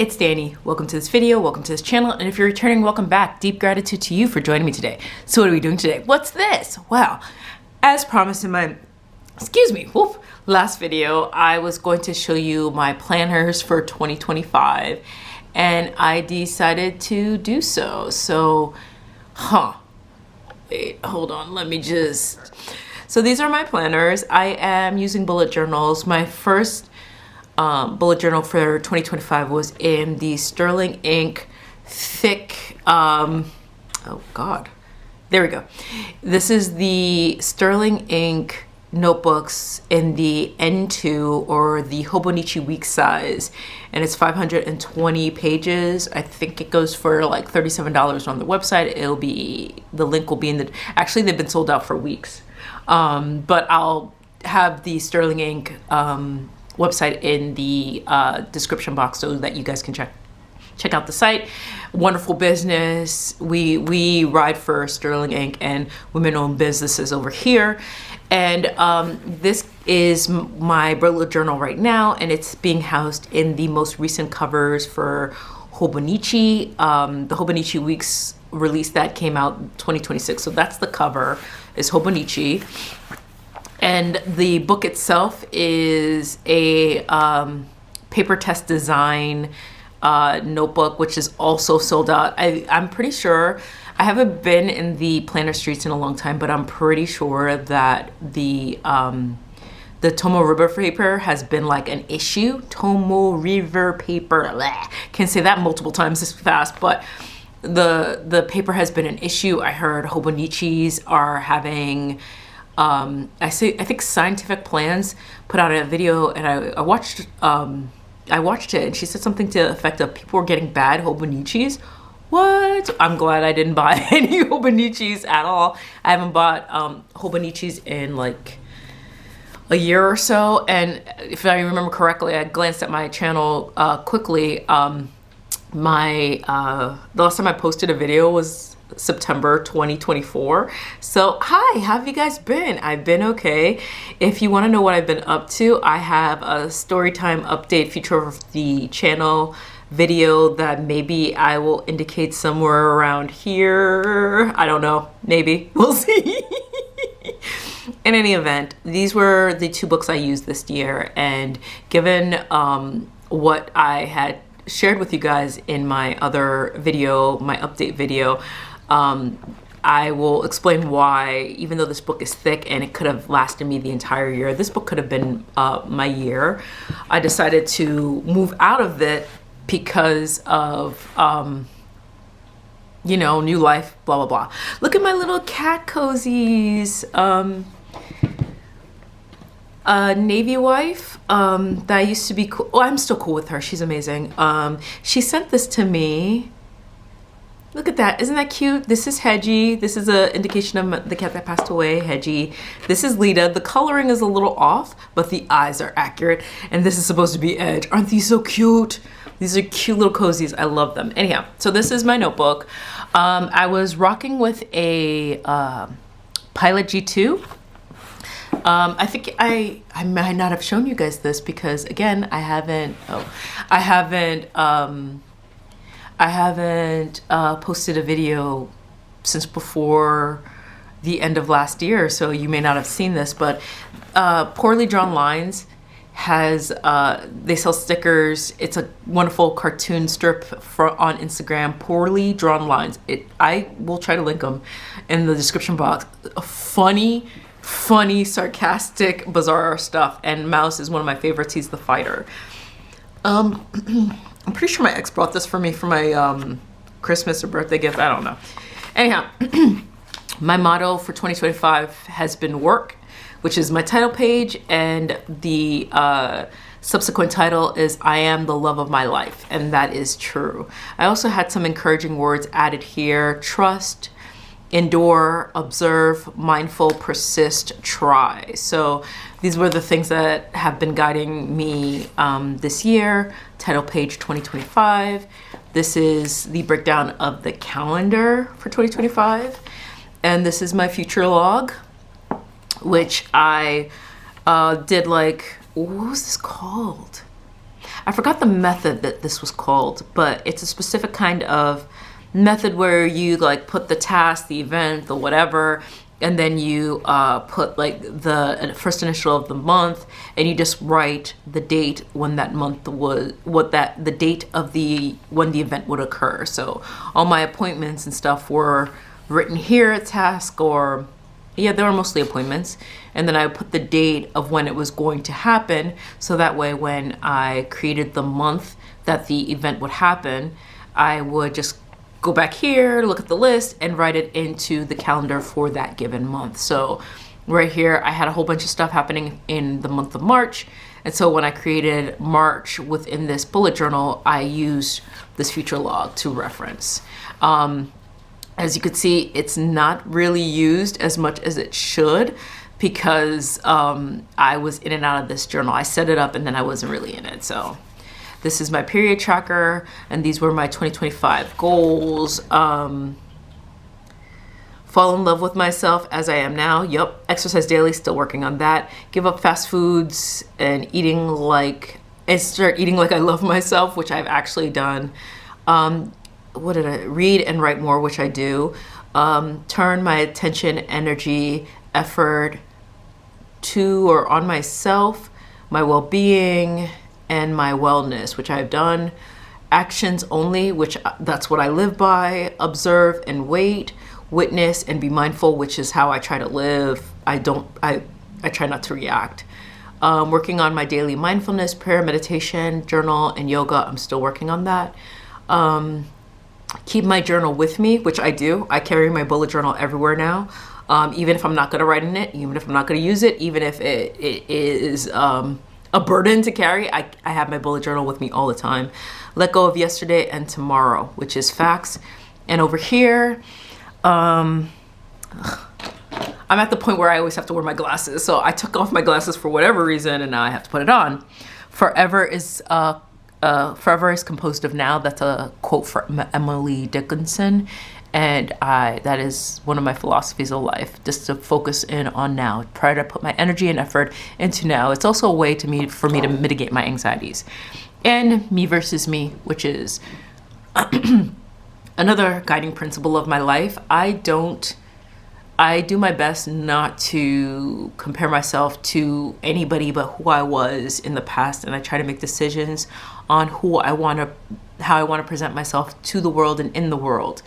it's Danny. Welcome to this video, welcome to this channel, and if you're returning, welcome back. Deep gratitude to you for joining me today. So what are we doing today? What's this? Well, as promised in my, last video, I was going to show you my planners for 2025, and I decided to do so. So, wait, hold on, so these are my planners. I am using bullet journals. My first bullet journal for 2025 was in the Sterling ink thick, oh God, there we go. This is the Sterling ink notebooks in the N2 or the Hobonichi week size, and it's 520 pages. I think it goes for like $37 on the website. The link will be in actually they've been sold out for weeks, but I'll have the Sterling ink website in the description box so that you guys can check out the site. Wonderful business. We ride for Sterling ink and women-owned businesses over here. And this is my bullet journal right now, and it's being housed in the most recent covers for Hobonichi. The Hobonichi Weeks release that came out 2026. So that's the cover, is Hobonichi. And the book itself is a PaperTess design notebook, which is also sold out. I'm pretty sure, I haven't been in the planner streets in a long time, but I'm pretty sure that the Tomo River paper has been like an issue. Tomo River paper, can't say that multiple times this fast, but the paper has been an issue. I heard Hobonichis are having, I think Scientific Plans put out a video, and I watched it, and she said something to the effect of people were getting bad Hobonichis. What? I'm glad I didn't buy any Hobonichis at all. I haven't bought Hobonichis in like a year or so, and if I remember correctly, I glanced at my channel quickly. The last time I posted a video was September 2024. So hi, how have you guys been? I've been okay. If you want to know what I've been up to, I have a storytime update feature of the channel video that maybe I will indicate somewhere around here. I don't know, maybe, we'll see. In any event, these were the two books I used this year, and given what I had shared with you guys in my other video, my update video, I will explain why, even though this book is thick and it could have lasted me the entire year, this book could have been my year, I decided to move out of it because of, new life, blah, blah, blah. Look at my little cat cozies. Navy wife that I used to be cool. Oh, I'm still cool with her. She's amazing. She sent this to me. Look at that. Isn't that cute? This is Hedgie. This is an indication of the cat that passed away, Hedgie. This is Lita. The coloring is a little off, but the eyes are accurate. And this is supposed to be Edge. Aren't these so cute? These are cute little cozies. I love them. Anyhow, so this is my notebook. I was rocking with a Pilot G2. I think I might not have shown you guys this because, again, I haven't posted a video since before the end of last year, so you may not have seen this, but Poorly Drawn Lines has, they sell stickers. It's a wonderful cartoon strip on Instagram, Poorly Drawn Lines. I will try to link them in the description box. Funny, sarcastic, bizarre stuff, and Mouse is one of my favorites. He's the fighter. I'm pretty sure my ex brought this for me for my Christmas or birthday gift. I don't know. Anyhow, my motto for 2025 has been work, which is my title page, and the subsequent title is I am the love of my life, and that is true. I also had some encouraging words added here: trust, endure, observe, mindful, persist, try. So these were the things that have been guiding me this year. Title page 2025. This is the breakdown of the calendar for 2025. And this is my future log, which I did like, what was this called? I forgot the method that this was called, but it's a specific kind of method where you like put the task, the event, the whatever, and then you put like the first initial of the month, and you just write the date when that month was, the date of when the event would occur. So all my appointments and stuff were written here at task, or yeah, they were mostly appointments. And then I would put the date of when it was going to happen. So that way, when I created the month that the event would happen, I would just go back here, look at the list, and write it into the calendar for that given month. So right here, I had a whole bunch of stuff happening in the month of March. And so when I created March within this bullet journal, I used this future log to reference. As you could see, it's not really used as much as it should, because I was in and out of this journal. I set it up and then I wasn't really in it. So this is my period tracker, and these were my 2025 goals. Fall in love with myself as I am now. Yep. Exercise daily, still working on that. Give up fast foods and start eating like I love myself, which I've actually done. What did I read and write more, which I do. Turn my attention, energy, effort to or on myself, my well-being, and my wellness, which I've done. Actions only, which that's what I live by. Observe and wait, witness and be mindful, which is how I try to live. I try not to react. Working on my daily mindfulness, prayer, meditation, journal, and yoga. I'm still working on that. Keep my journal with me, which I do. I carry my bullet journal everywhere now. Even if I'm not going to write in it, even if I'm not going to use it, even if it is a burden to carry, I have my bullet journal with me all the time. Let go of yesterday and tomorrow, which is facts. And over here, I'm at the point where I always have to wear my glasses. So I took off my glasses for whatever reason, and now I have to put it on. Forever is composed of now. That's a quote from Emily Dickinson. And that is one of my philosophies of life, just to focus in on now. Try to put my energy and effort into now. It's also a way for me to mitigate my anxieties. And me versus me, which is another guiding principle of my life. I do my best not to compare myself to anybody but who I was in the past. And I try to make decisions on how I want to present myself to the world and in the world.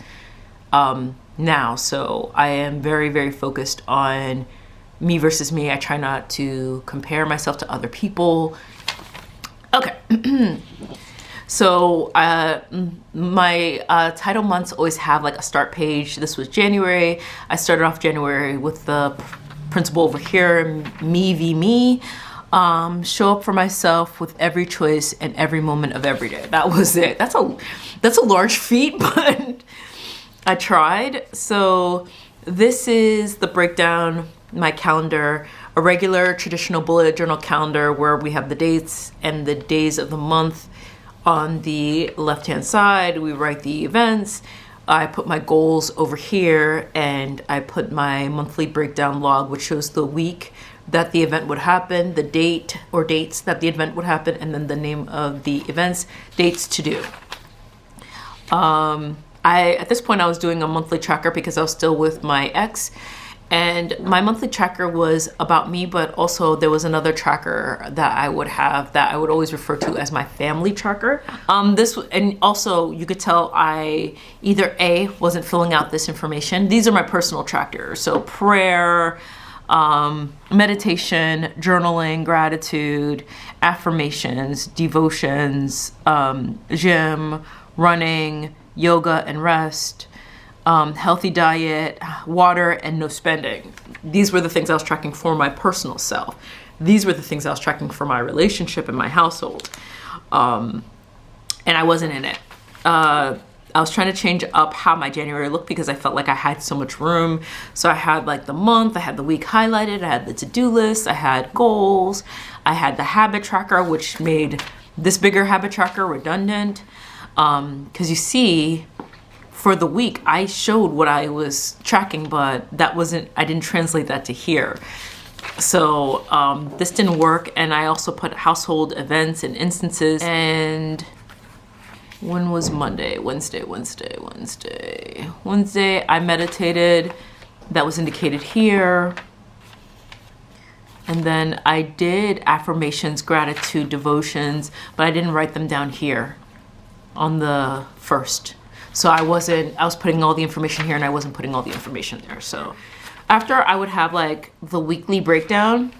Now. So I am very, very focused on me versus me. I try not to compare myself to other people. Okay. So my title months always have like a start page. This was January. I started off January with the principle over here, me v me. Show up for myself with every choice and every moment of every day. That was it. That's a large feat, but I tried. So this is the breakdown, my calendar, a regular traditional bullet journal calendar where we have the dates and the days of the month. On the left-hand side, we write the events. I put my goals over here, and I put my monthly breakdown log, which shows the week that the event would happen, the date or dates that the event would happen, and then the name of the events, dates to do. At this point, I was doing a monthly tracker because I was still with my ex, and my monthly tracker was about me, but also there was another tracker that I would have that I would always refer to as my family tracker. And also you could tell I either A, wasn't filling out this information. These are my personal trackers. So prayer, meditation, journaling, gratitude, affirmations, devotions, gym, running, yoga and rest, healthy diet, water, and no spending. These were the things I was tracking for my personal self. These were the things I was tracking for my relationship and my household. And I wasn't in it. I was trying to change up how my January looked because I felt like I had so much room. So I had like the month, I had the week highlighted, I had the to-do list, I had goals, I had the habit tracker, which made this bigger habit tracker redundant. Because you see, for the week, I showed what I was tracking, but I didn't translate that to here. So this didn't work, and I also put household events and instances. And when was Monday? Wednesday, I meditated. That was indicated here. And then I did affirmations, gratitude, devotions, but I didn't write them down here on the 1st. So I was putting all the information here and I wasn't putting all the information there. So after I would have like the weekly breakdown,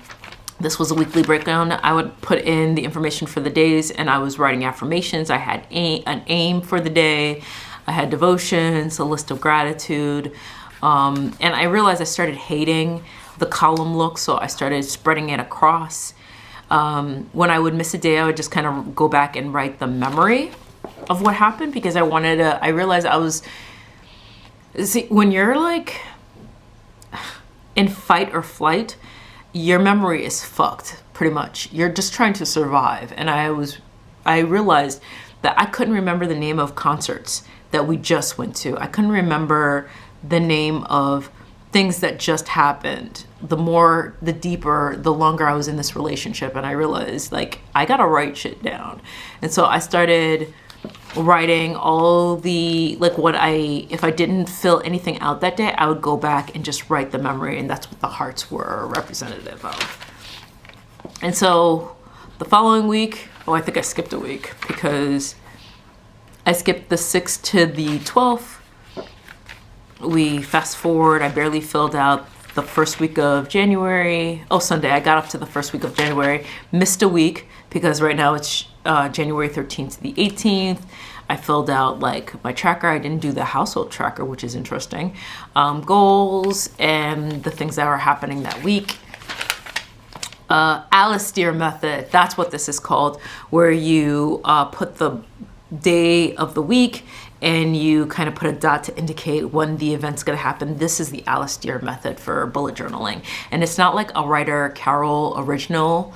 this was a weekly breakdown, I would put in the information for the days and I was writing affirmations. I had an aim for the day. I had devotions, a list of gratitude. And I realized I started hating the column look, so I started spreading it across. When I would miss a day, I would just kind of go back and write the memory of what happened, because I realized when you're like in fight or flight, your memory is fucked, pretty much. You're just trying to survive. And I realized that I couldn't remember the name of concerts that we just went to. I couldn't remember the name of things that just happened. The deeper, the longer I was in this relationship. And I realized, like, I gotta write shit down. And so I started writing all the, like, if I didn't fill anything out that day, I would go back and just write the memory, and that's what the hearts were representative of. And so the following week, I think I skipped a week, because I skipped the 6th to the 12th. We fast forward, I barely filled out the first week of January. Sunday, I got up to the first week of January, missed a week, because right now it's January 13th to the 18th. I filled out like my tracker. I didn't do the household tracker, which is interesting. Goals and the things that are happening that week. Alistair method, that's what this is called, where you put the day of the week and you kind of put a dot to indicate when the event's going to happen. This is the Alistair method for bullet journaling. And it's not like a Writer Carol original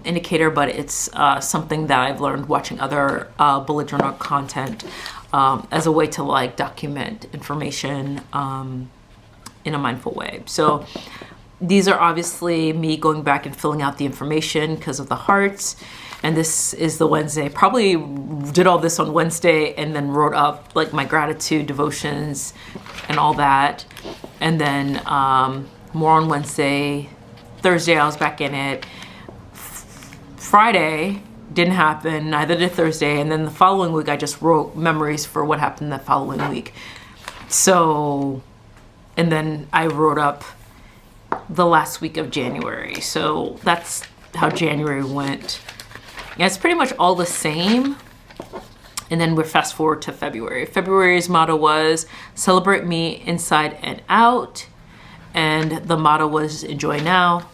indicator, but it's something that I've learned watching other bullet journal content as a way to like document information in a mindful way. So these are obviously me going back and filling out the information because of the hearts. And this is the Wednesday. Probably did all this on Wednesday and then wrote up like my gratitude, devotions, and all that. And then more on Wednesday. Thursday, I was back in it. Friday didn't happen, neither did Thursday. And then the following week, I just wrote memories for what happened the following week. So, and then I wrote up the last week of January. So that's how January went. Yeah, it's pretty much all the same. And then we're fast forward to February. February's motto was celebrate me inside and out. And the motto was enjoy now.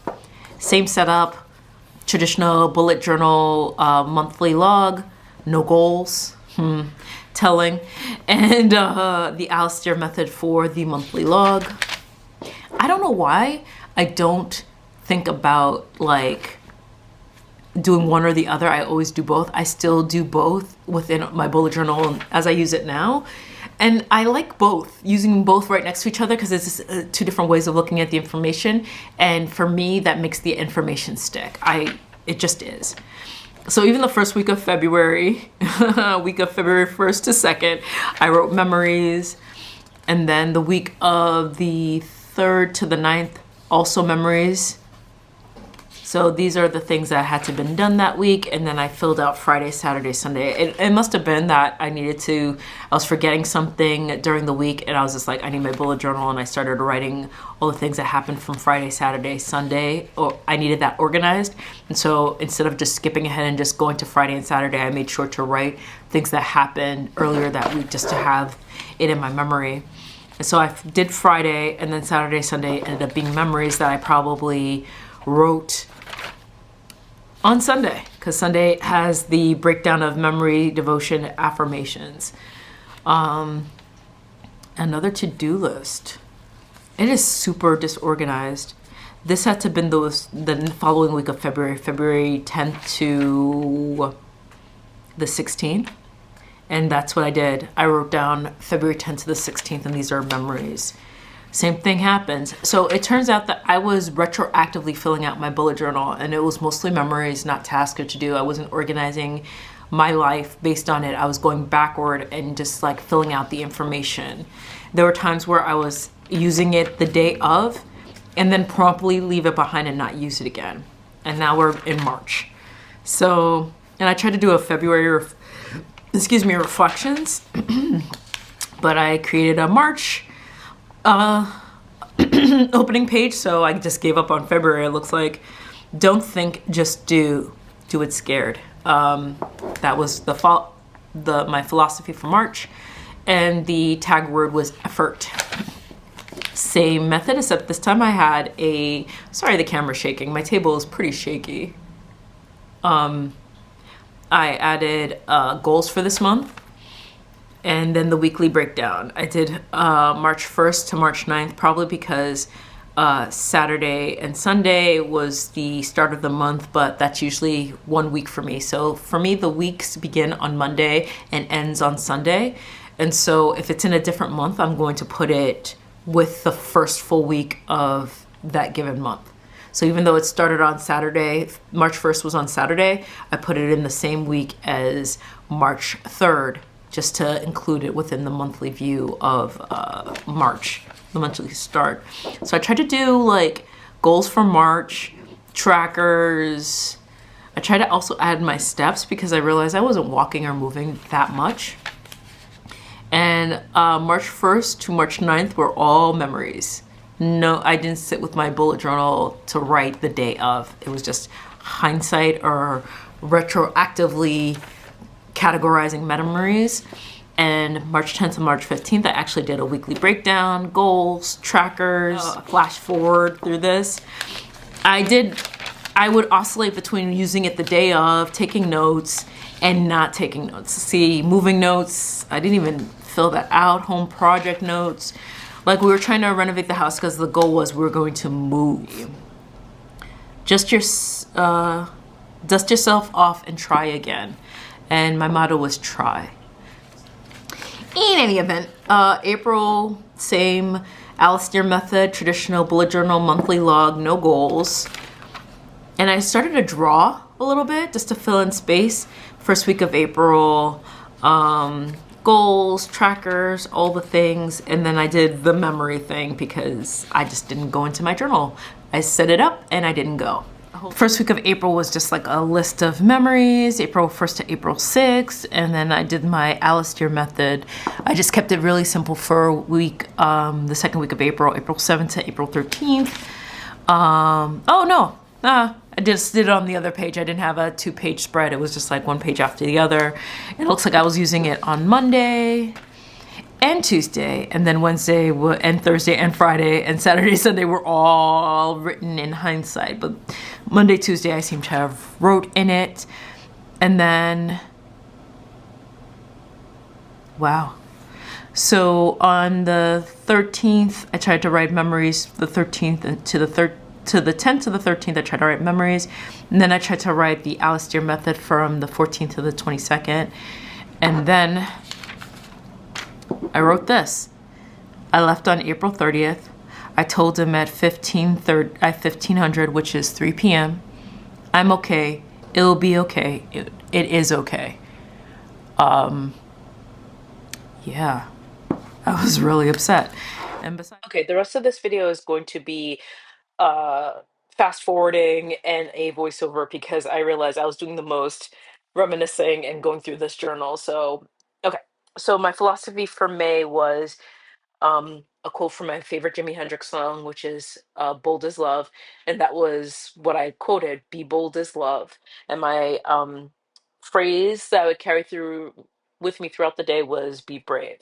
Same setup, traditional bullet journal monthly log, no goals, telling. And the Alistair method for the monthly log. I don't know why I don't think about like doing one or the other. I always do both. I still do both within my bullet journal as I use it now. And I like both, using both right next to each other, because it's just, two different ways of looking at the information. And for me, that makes the information stick. It just is. So even the first week of February, week of February 1st to 2nd, I wrote memories. And then the week of the 3rd to the 9th, also memories. So these are the things that had to been done that week. And then I filled out Friday, Saturday, Sunday. It must have been that I was forgetting something during the week. And I was just like, I need my bullet journal. And I started writing all the things that happened from Friday, Saturday, Sunday. Or I needed that organized. And so instead of just skipping ahead and just going to Friday and Saturday, I made sure to write things that happened earlier that week just to have it in my memory. And so I did Friday, and then Saturday, Sunday ended up being memories that I probably wrote on Sunday, because Sunday has the breakdown of memory, devotion, affirmations. Another to-do list. It is super disorganized. This had to have been the following week of February, February 10th to the 16th. And that's what I did. I wrote down February 10th to the 16th, and these are memories. Same thing happens. So it turns out that I was retroactively filling out my bullet journal, and it was mostly memories, not tasks or to do. I wasn't organizing my life based on it. I was going backward and just like filling out the information. There were times where I was using it the day of and then promptly leave it behind and not use it again. And now we're in March. So, and I tried to do a February, reflections, but I created a March opening page, so I just gave up on February. It looks like, don't think, just do. Do it scared. That was my philosophy for March, and the tag word was effort. Same method, except this time I had sorry, the camera's shaking. My table is pretty shaky. I added goals for this month, and then the weekly breakdown. I did March 1st to March 9th, probably because Saturday and Sunday was the start of the month, but that's usually 1 week for me. So for me, the weeks begin on Monday and ends on Sunday. And so if it's in a different month, I'm going to put it with the first full week of that given month. So even though it started on Saturday, March 1st was on Saturday, I put it in the same week as March 3rd, just to include it within the monthly view of March, the monthly start. So I tried to do like goals for March, trackers. I tried to also add my steps because I realized I wasn't walking or moving that much. And March 1st to March 9th were all memories. No, I didn't sit with my bullet journal to write the day of. It was just hindsight or retroactively categorizing memories. And March 10th and March 15th, I actually did a weekly breakdown, goals, trackers, flash forward through this. I would oscillate between using it the day of, taking notes, and not taking notes. See, moving notes, I didn't even fill that out. Home project notes. Like, we were trying to renovate the house because the goal was we were going to move. Dust yourself off and try again. And my motto was try. In any event, April, same Alistair method, traditional bullet journal, monthly log, no goals. And I started to draw a little bit just to fill in space. First week of April, goals, trackers, all the things. And then I did the memory thing because I just didn't go into my journal. I set it up and I didn't go. First week of April was just like a list of memories, April 1st to April 6th, and then I did my Alistair method. I just kept it really simple for a week, the second week of April, April 7th to April 13th. I just did it on the other page. I didn't have a 2-page spread. It was just like one page after the other. It looks like I was using it on Monday and Tuesday, and then Wednesday and Thursday and Friday and Saturday, Sunday were all written in hindsight. But Monday, Tuesday, I seem to have wrote in it. And then, wow. So on the 13th, I tried to write memories. The 13th and to the 10th to the 13th, I tried to write memories. And then I tried to write the Alistair method from the 14th to the 22nd. And then I wrote this. I left on April 30th. I told him at 1500, which is 3 p.m. I'm okay. It'll be okay. It is okay. Yeah, I was really upset. And besides, okay, the rest of this video is going to be fast forwarding and a voiceover because I realized I was doing the most reminiscing and going through this journal. So, okay. So my philosophy for May was a quote from my favorite Jimi Hendrix song, which is "Bold as Love," and that was what I quoted: "Be bold as love." And my phrase that I would carry through with me throughout the day was "Be brave."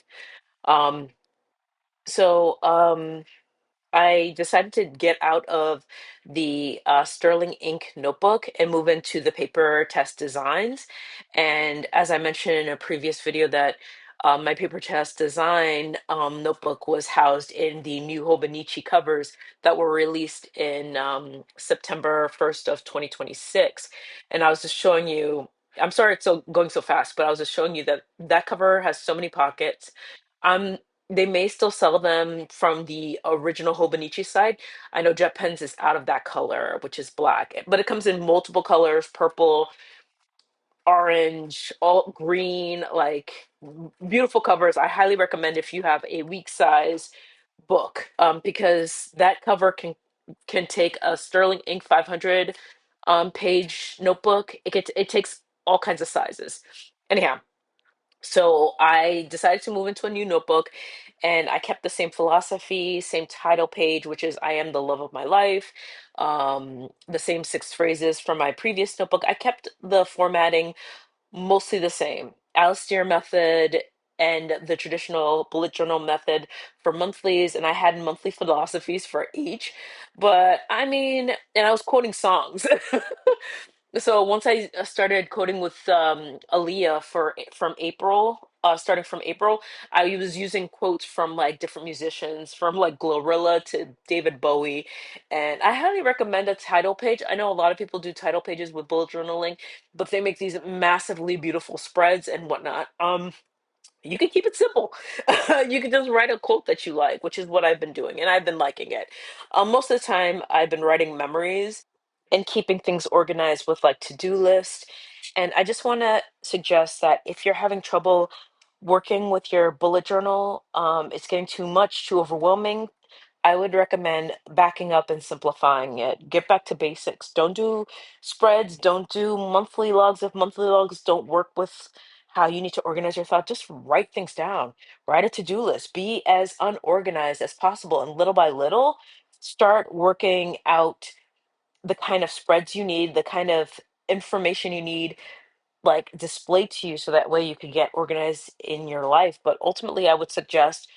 Um, so I decided to get out of the Sterling ink notebook and move into the PaperTess designs. And as I mentioned in a previous video, that my PaperTess design notebook was housed in the new Hobonichi covers that were released in September 1st of 2026. And I was just showing you. I'm sorry it's so going so fast, but I was just showing you that that cover has so many pockets. I'm They may still sell them from the original Hobonichi side. I know Jet Pens is out of that color, which is black, but it comes in multiple colors, purple, orange, all green, like beautiful covers. I highly recommend if you have a week size book, because that cover can take a Sterling Ink 500 page notebook. It takes all kinds of sizes. Anyhow, so I decided to move into a new notebook, and I kept the same philosophy, same title page, which is I am the love of my life. The same six phrases from my previous notebook. I kept the formatting mostly the same. Alistair method and the traditional bullet journal method for monthlies, and I had monthly philosophies for each. But I mean, and I was quoting songs. So once I started coding with Aaliyah from April, starting from April, I was using quotes from like different musicians, from like Glorilla to David Bowie, and I highly recommend a title page. I know a lot of people do title pages with bullet journaling, but they make these massively beautiful spreads and whatnot. You can keep it simple. You can just write a quote that you like, which is what I've been doing, and I've been liking it. Most of the time, I've been writing memories and keeping things organized with like to-do list. And I just want to suggest that if you're having trouble working with your bullet journal, it's getting too much, too overwhelming, I would recommend backing up and simplifying it. Get back to basics. Don't do spreads. Don't do monthly logs. If monthly logs don't work with how you need to organize your thought, just write things down. Write a to-do list. Be as unorganized as possible. And little by little, start working out the kind of spreads you need, the kind of information you need like displayed to you so that way you can get organized in your life. But ultimately, I would suggest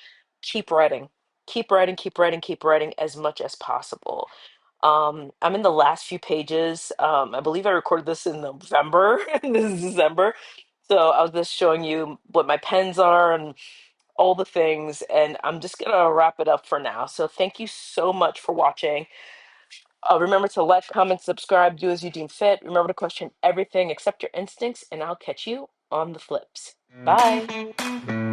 keep writing, keep writing, keep writing, keep writing as much as possible. I'm in the last few pages. I believe I recorded this in November, and this is December. So I was just showing you what my pens are and all the things, and I'm just gonna wrap it up for now. So thank you so much for watching. Remember to like, comment, subscribe, do as you deem fit. Remember to question everything except your instincts, and I'll catch you on the flips. Bye.